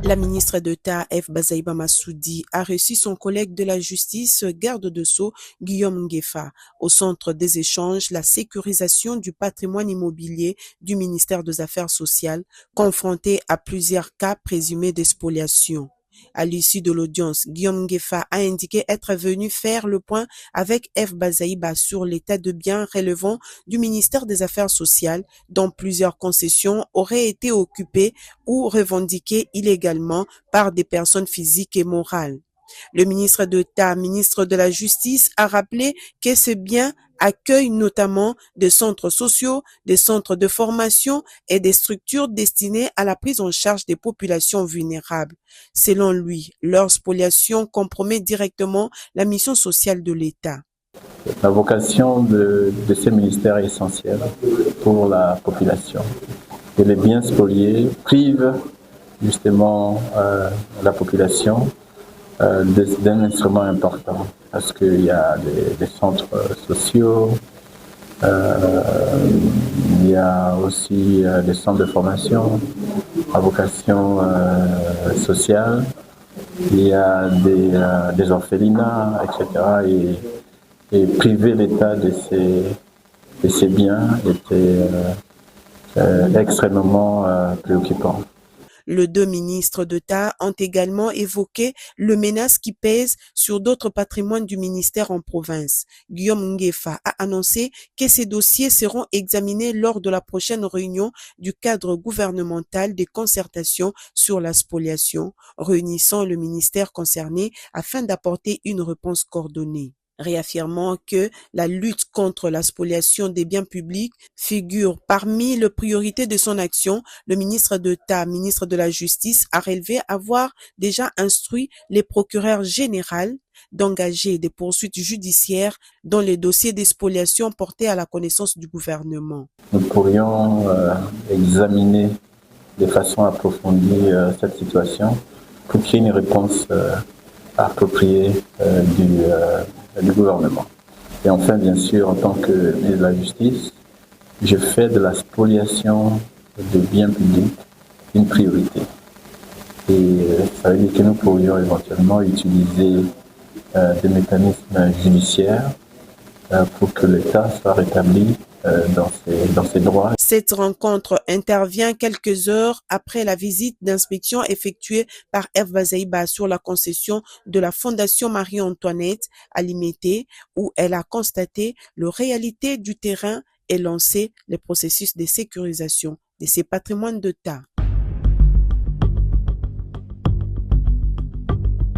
La ministre d'État F. Bazaïba Massoudi a reçu son collègue de la justice, garde de Sceaux, Guillaume Nguefa, au centre des échanges, la sécurisation du patrimoine immobilier du ministère des Affaires sociales, confronté à plusieurs cas présumés d'expoliation. À l'issue de l'audience, Guillaume Nguefa a indiqué être venu faire le point avec F. Bazaïba sur l'état de biens relevant du ministère des Affaires sociales, dont plusieurs concessions auraient été occupées ou revendiquées illégalement par des personnes physiques et morales. Le ministre d'État, ministre de la Justice, a rappelé que ces biens accueillent notamment des centres sociaux, des centres de formation et des structures destinées à la prise en charge des populations vulnérables. Selon lui, leur spoliation compromet directement la mission sociale de l'État. La vocation de ces ministères est essentielle pour la population. Et les biens spoliés privent justement la population d'un instrument important, parce qu'il y a des centres sociaux, il y a aussi des centres de formation à vocation sociale, il y a des orphelinats, etc. Et priver l'État de ces biens était extrêmement préoccupant. Les deux ministres d'État ont également évoqué le menace qui pèse sur d'autres patrimoines du ministère en province. Guillaume Nguefa a annoncé que ces dossiers seront examinés lors de la prochaine réunion du cadre gouvernemental des concertations sur la spoliation, réunissant le ministère concerné afin d'apporter une réponse coordonnée. Réaffirmant que la lutte contre la spoliation des biens publics figure parmi les priorités de son action, le ministre d'État, ministre de la Justice, a relevé avoir déjà instruit les procureurs généraux d'engager des poursuites judiciaires dans les dossiers de spoliation portés à la connaissance du gouvernement. Nous pourrions examiner de façon approfondie cette situation pour qu'il y ait une réponse appropriée du gouvernement. Et enfin, bien sûr, en tant que ministre de la Justice, je fais de la spoliation de biens publics une priorité. Et ça veut dire que nous pourrions éventuellement utiliser des mécanismes judiciaires pour que l'État soit rétabli dans ses droits. Cette rencontre intervient quelques heures après la visite d'inspection effectuée par F. Bazaïba sur la concession de la Fondation Marie-Antoinette à Limité, où elle a constaté la réalité du terrain et lancé le processus de sécurisation de ses patrimoines d'État.